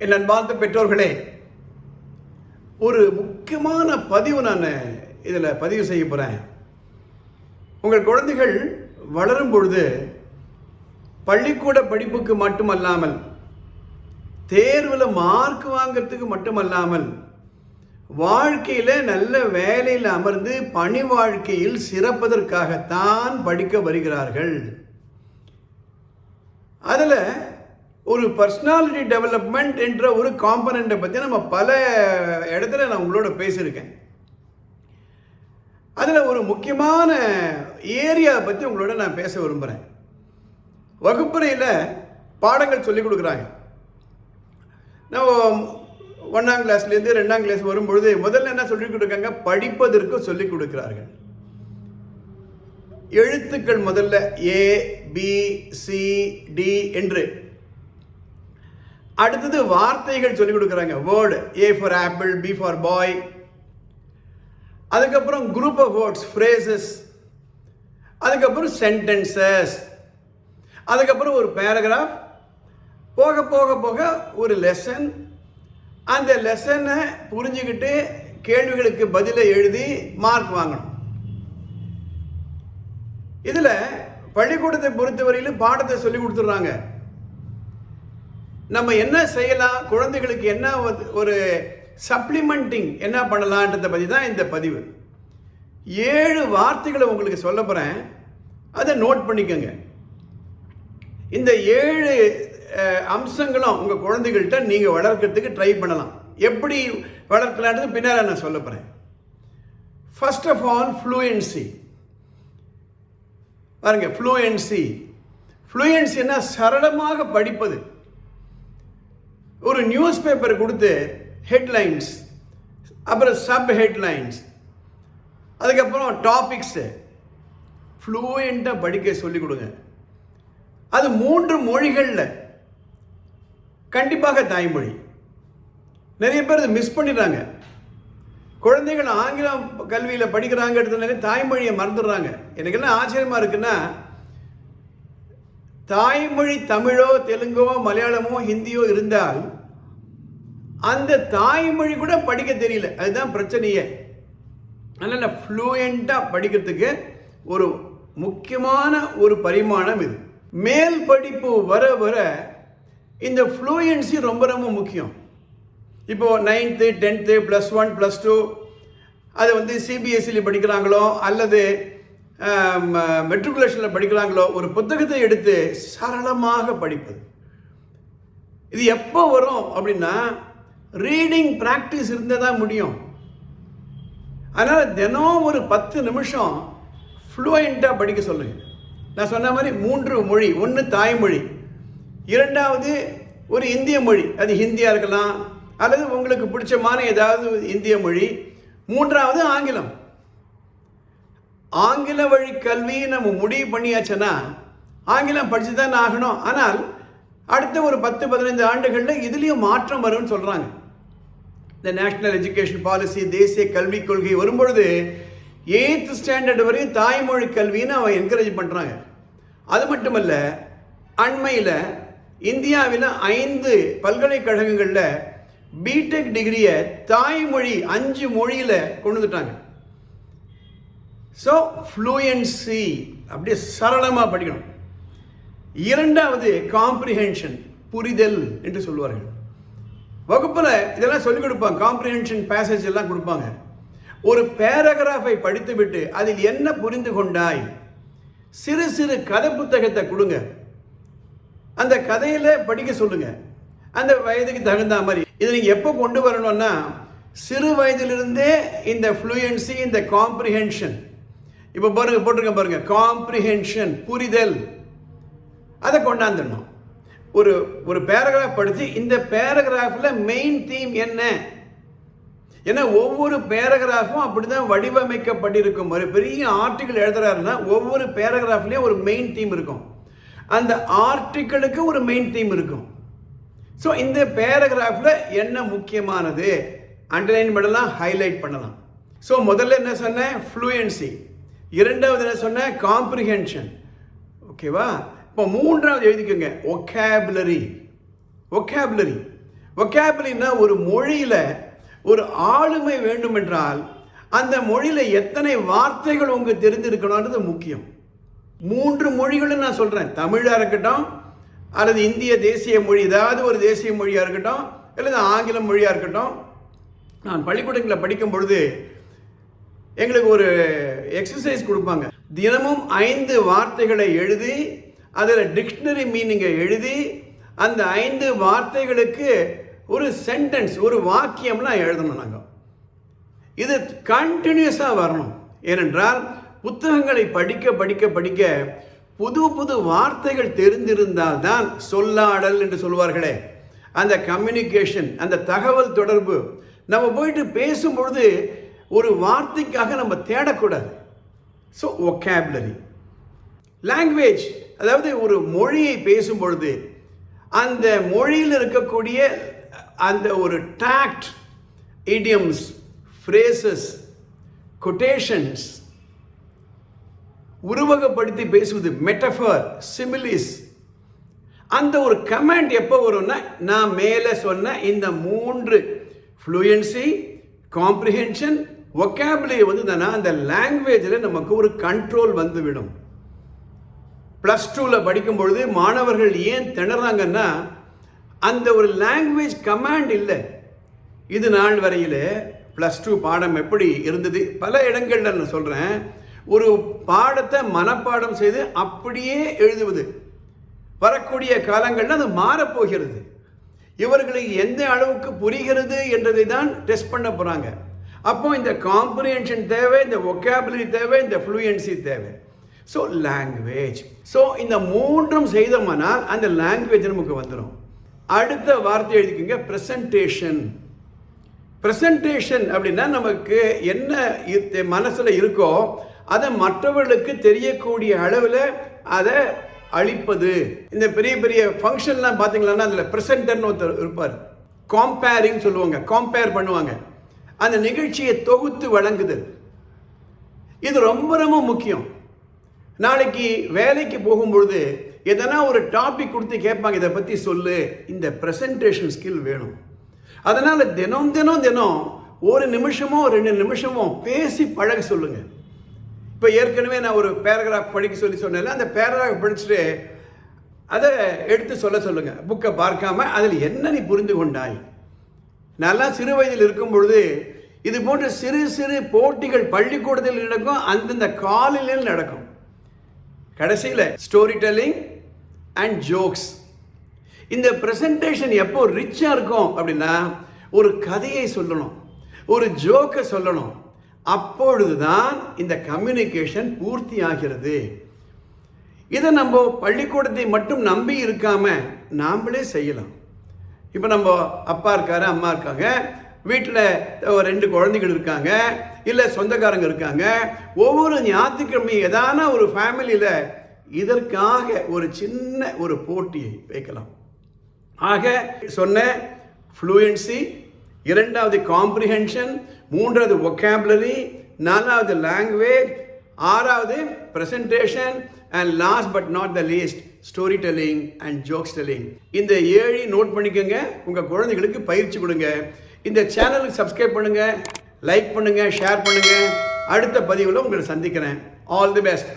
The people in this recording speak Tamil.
என் அன்பார்ந்த பெற்றோர்களே, ஒரு முக்கியமான பதிவு நான் இதில் பதிவு செய்ய போகிறேன். உங்கள் குழந்தைகள் வளரும் பொழுது பள்ளிக்கூட படிப்புக்கு மட்டுமல்லாமல், தேர்வில் மார்க் வாங்கிறதுக்கு மட்டுமல்லாமல், வாழ்க்கையில் நல்ல வேலையில் அமர்ந்து பணி வாழ்க்கையில் சிறப்பதற்காகத்தான் படிக்க வருகிறார்கள். அதில் ஒரு பர்சனாலிட்டி டெவலப்மெண்ட் என்ற ஒரு காம்பனண்ட்டை பற்றி நம்ம பல இடத்துல நான் உங்களோட பேசியிருக்கேன். அதில் ஒரு முக்கியமான ஏரியாவை பற்றி உங்களோட நான் பேச விரும்புகிறேன். வகுப்பறையில் பாடங்கள் சொல்லிக் கொடுக்குறாங்க. நம்ம 1ஆம் கிளாஸ்லேருந்து 2ஆம் கிளாஸ் வரும்பொழுது முதல்ல என்ன சொல்லிக் கொடுக்காங்க? படிப்பதற்கு சொல்லிக் கொடுக்கிறார்கள். எழுத்துக்கள் முதல்ல ABCD என்று. அடுத்தது வார்த்தைகள் சொல்லிக் கொடுக்குறாங்க. Word A for apple, B for boy. அதுக்கப்புறம் குரூப் ஆஃப் வேர்ட்ஸ், ஃப்ரேசஸ். அதுக்கப்புறம் சென்டென்சஸ். அதுக்கப்புறம் ஒரு பேராகிராஃப். போக போக போக ஒரு லெசன். அந்த லெசனை புரிஞ்சுக்கிட்டு கேள்விகளுக்கு பதிலை எழுதி மார்க் வாங்கணும். இதில் பள்ளிக்கூடத்தை பொறுத்தவரையிலும் பாடத்தை சொல்லி கொடுத்துட்றாங்க. நம்ம என்ன செய்யலாம், குழந்தைகளுக்கு என்ன ஒரு சப்ளிமெண்டிங் என்ன பண்ணலான்றதை பற்றி தான் இந்த பதிவு. 7 வார்த்தைகளை உங்களுக்கு சொல்ல போகிறேன், அதை நோட் பண்ணிக்கோங்க. இந்த 7 அம்சங்களும் உங்கள் குழந்தைகள்கிட்ட நீங்கள் வளர்க்கறதுக்கு ட்ரை பண்ணலாம். எப்படி வளர்க்கலான்றது பின்னால் நான் சொல்ல போகிறேன். First of all, fluency. பாருங்க, ஃப்ளூயன்சின்னா சரளமாக படிப்பது. ஒரு நியூஸ் பேப்பர் கொடுத்து ஹெட்லைன்ஸ், அப்புறம் சப் ஹெட்லைன்ஸ், அதுக்கப்புறம் டாபிக்ஸு ஃப்ளூயண்ட்டாக படிக்க சொல்லிக் கொடுங்க. அது 3 மொழிகளில், கண்டிப்பாக தாய்மொழி. நிறைய பேர் அதை மிஸ் பண்ணிடுறாங்க. குழந்தைகள் ஆங்கிலம் கல்வியில் படிக்கிறாங்கிறதுனால தாய்மொழியை மறந்துடுறாங்க. எனக்கு என்ன ஆச்சரியமாக இருக்குன்னா, தாய்மொழி தமிழோ தெலுங்கோ மலையாளமோ ஹிந்தியோ இருந்தால் அந்த தாய்மொழி கூட படிக்க தெரியல. அதுதான் பிரச்சனையே. அதனால் ஃப்ளூயண்ட்டாக படிக்கிறதுக்கு ஒரு முக்கியமான ஒரு பரிமாணம் இது. மேல் படிப்பு வர வர இந்த ஃப்ளூயன்சி ரொம்ப ரொம்ப முக்கியம். இப்போது 9th 10th +1 +2 அது சிபிஎஸ்சியில் படிக்கிறாங்களோ அல்லது மெட்ரிகுலேஷனில் படிக்கிறாங்களோ, ஒரு புத்தகத்தை எடுத்து சரளமாக படிப்பது. இது எப்போ வரும் அப்படின்னா, ரீடிங் ப்ராக்டிஸ் இருந்தால் தான் முடியும். அதனால் தினம் ஒரு 10 நிமிஷம் ஃப்ளூயண்ட்டாக படிக்க சொல்லுங்கள். நான் சொன்ன மாதிரி 3 மொழி. 1 தாய்மொழி, 2வது ஒரு இந்திய மொழி, அது ஹிந்தியாக இருக்கலாம் அல்லது உங்களுக்கு பிடிச்சமான ஏதாவது இந்திய மொழி, 3வது ஆங்கிலம். ஆங்கில வழி கல்வி நம்ம முடிவு பண்ணியாச்சுன்னா ஆங்கிலம் படித்து தான் ஆகணும். ஆனால் அடுத்த ஒரு 10-15 ஆண்டுகளில் இதுலேயும் மாற்றம் வரும்னு சொல்கிறாங்க. இந்த நேஷ்னல் எஜுகேஷன் பாலிசி, தேசிய கல்விக் கொள்கை வரும்பொழுது 8th ஸ்டாண்டர்ட் வரையும் தாய்மொழி கல்வின்னு அவன் என்கரேஜ் பண்ணுறாங்க. அது மட்டுமல்ல, அண்மையில் இந்தியாவில் 5 பல்கலைக்கழகங்களில் பிடெக் டிகிரியை தாய்மொழி 5 மொழியில் கொண்டு வந்துட்டாங்க. ஸோ ஃப்ளூயன்சி அப்படியே சரளமாக படிக்கணும். 2வது காம்ப்ரிஹென்ஷன், புரிதல் என்று சொல்லுவார்கள். வகுப்பில் இதெல்லாம் சொல்லிக் கொடுப்பாங்க. காம்ப்ரிஹென்ஷன் பேசேஜ் எல்லாம் கொடுப்பாங்க. ஒரு பேராகிராஃபை படித்துவிட்டு அதில் என்ன புரிந்து கொண்டாய், சிறு சிறு கதை புத்தகத்தை கொடுங்க. அந்த கதையில் படிக்க சொல்லுங்க, அந்த வயதுக்கு தகுந்த மாதிரி. இதை நீங்கள் எப்போ கொண்டு வரணும்னா, சிறு வயதிலிருந்தே இந்த ஃப்ளூயன்சி, இந்த காம்ப்ரிஹென்ஷன். இப்போ போட்டிருக்க பாருங்க, காம்ப்ரிஹென்ஷன், புரிதல், அதை கொண்டாந்துடணும். ஒரு பேராகிராஃப் படித்து இந்த பேராகிராஃபில் மெயின் தீம் என்ன? ஏன்னா ஒவ்வொரு பேராகிராஃபும் அப்படி தான் வடிவமைக்கப்பட்டிருக்கும். ஒரு பெரிய ஆர்டிக்கிள் எழுதுறாருன்னா ஒவ்வொரு பேராகிராஃப்லேயும் ஒரு மெயின் தீம் இருக்கும். அந்த ஆர்டிக்கிளுக்கு ஒரு மெயின் தீம் இருக்கும். ஸோ இந்த பேராகிராஃபில் என்ன முக்கியமானது அண்டர்லைன் பண்ணலாம், ஹைலைட் பண்ணலாம். ஸோ முதல்ல என்ன சொன்னேன்? ஃப்ளூயன்சி. 2வது என்ன சொன்னேன்? காம்ப்ரிஹென்ஷன். ஓகேவா? இப்போ 3வது எழுதிக்கோங்க, ஒகாபுலரி. ஒகேபுலரினா ஒரு மொழியில் ஒரு ஆளுமை வேண்டுமென்றால் அந்த மொழியில் எத்தனை வார்த்தைகள் உங்களுக்கு தெரிஞ்சிருக்கணும்ன்றது முக்கியம். 3 மொழிகளும் நான் சொல்கிறேன். தமிழாக இருக்கட்டும், அல்லது இந்திய தேசிய மொழி, ஏதாவது ஒரு தேசிய மொழியாக இருக்கட்டும், அல்லது ஆங்கில மொழியாக இருக்கட்டும். நான் பள்ளிக்கூடங்களில் படிக்கும் பொழுது எங்களுக்கு ஒரு எக்ஸசைஸ் கொடுப்பாங்க. தினமும் 5 வார்த்தைகளை எழுதி அதில் டிக்ஷனரி மீனிங்கை எழுதி அந்த 5 வார்த்தைகளுக்கு ஒரு சென்டென்ஸ், ஒரு வாக்கியம்லாம் எழுதணும். நாங்கள் இது கண்டினியூஸாக வரணும். ஏனென்றால் புத்தகங்களை படிக்க படிக்க படிக்க புது புது வார்த்தைகள் தெரிந்திருந்தால் தான் சொல்லாடல் என்று சொல்வார்களே, அந்த கம்யூனிகேஷன், அந்த தகவல் தொடர்பு. நம்ம போயிட்டு பேசும்பொழுது ஒரு வார்த்தைக்காக நம்ம தேடக்கூடாது. So vocabulary. லாங்குவேஜ், அதாவது ஒரு மொழியை பேசும்பொழுது அந்த மொழியில் இருக்கக்கூடிய அந்த ஒரு டாக்ட், இடியம்ஸ், ஃப்ரேசஸ், கொட்டேஷன்ஸ், உருவகப்படுத்தி பேசுவது, மெட்டஃபர், சிமிலிஸ், அந்த ஒரு கமெண்ட் எப்போ வரும்னா நான் மேலே சொன்ன இந்த 3 ஃப்ளூயன்சி, காம்ப்ரிஹென்ஷன், ஒகேபுலரி வந்துதுன்னா அந்த லாங்குவேஜில் நமக்கு ஒரு கண்ட்ரோல் வந்துவிடும். +2ல் படிக்கும் பொழுது மாணவர்கள் ஏன் திணறாங்கன்னா அந்த ஒரு லாங்குவேஜ் கமாண்ட் இல்லை. இது நாள் வரையில் +2 பாடம் எப்படி இருந்தது, பல இடங்களில் நான் சொல்கிறேன், ஒரு பாடத்தை மனப்பாடம் செய்து அப்படியே எழுதுவது. வரக்கூடிய காலங்களில் அது மாறப்போகிறது. இவர்களுக்கு எந்த அளவுக்கு புரிகிறது என்றதை தான் டெஸ்ட் பண்ண போகிறாங்க. அப்போ இந்த காம்ப்ரிஹென்ஷன் தேவை, இந்த ஒகேபுலரி தேவை, இந்த ஃப்ளூயன்சி தேவை. So language. ஸோ இந்த 3ம் செய்தோம்னால் அந்த லாங்குவேஜ் நமக்கு வந்துடும். அடுத்த வார்த்தை எழுதிக்கோங்க, ப்ரெசன்டேஷன். ப்ரெசன்டேஷன் அப்படின்னா நமக்கு என்ன மனசில் இருக்கோ அதை மற்றவர்களுக்கு தெரியக்கூடிய அளவில் அதை அளிப்பது. இந்த பெரிய பெரிய ஃபங்க்ஷன்லாம் பார்த்தீங்களன்னா அதில் ப்ரெசென்டர்னு ஒருத்தர் இருப்பார். காம்பேரிங் சொல்லுவாங்க, காம்பேர் பண்ணுவாங்க. அந்த நிகழ்ச்சியை தொகுத்து வழங்குதல், இது ரொம்ப ரொம்ப முக்கியம். நாளைக்கு வேலைக்கு போகும்பொழுது எதனா ஒரு டாபிக் கொடுத்து கேட்பாங்க, இதை பற்றி சொல்லு. இந்த ப்ரெசன்டேஷன் ஸ்கில் வேணும். அதனால் தினம் தினம் தினம் 1 நிமிஷமோ 2 நிமிஷமோ பேசி பழக சொல்லுங்கள். இப்போ ஏற்கனவே நான் ஒரு பேராகிராஃப் படிக்க சொன்னேன். அந்த பேராகிராஃப் படிச்சுட்டு அதை எடுத்து சொல்லுங்கள். புக்கை பார்க்காம அதில் என்ன நீ புரிந்து கொண்டாய். நல்லா சிறு வயதில் இருக்கும் பொழுது இது போன்ற சிறு சிறு போட்டிகள் பள்ளிக்கூடத்தில் நடக்கும், அந்தந்த காலையில் நடக்கும். கடைசியில் ஸ்டோரி டெல்லிங் அண்ட் ஜோக்ஸ். இந்த ப்ரெசன்டேஷன் எப்போ ரிச்சாக இருக்கும் அப்படின்னா ஒரு கதையை சொல்லணும், ஒரு ஜோக்கை சொல்லணும். அப்பொழுது தான் இந்த கம்யூனிகேஷன் பூர்த்தி ஆகிறது. இதை நம்ம பள்ளிக்கூடத்தை மட்டும் நம்பி இருக்காம நாமளே செய்யலாம். இப்போ நம்ம அப்பா இருக்காரு, அம்மா இருக்காங்க, வீட்டில் 2 குழந்தைகள் இருக்காங்க, இல்லை சொந்தக்காரங்க இருக்காங்க. ஒவ்வொரு ஞாயிற்றுக்கிழமையும் ஏதான ஒரு ஃபேமிலியில் இதற்காக ஒரு சின்ன ஒரு போட்டியை வைக்கலாம். ஆக சொன்ன ஃப்ளூயன்சி, 2வது காம்ப்ரிஹென்ஷன், 3வது ஒகேபுலரி, 4வது லாங்குவேஜ், 6வது presentation, and last but not the least story telling and jokes telling. இந்த 7 நோட் பண்ணிக்கோங்க, உங்கள் குழந்தைகளுக்கு பயிற்சி கொடுங்க. இந்த சேனலுக்கு சப்ஸ்கிரைப் பண்ணுங்கள், லைக் பண்ணுங்கள், ஷேர் பண்ணுங்கள். அடுத்த பதிவில் உங்களை சந்திக்கிறேன். All the best.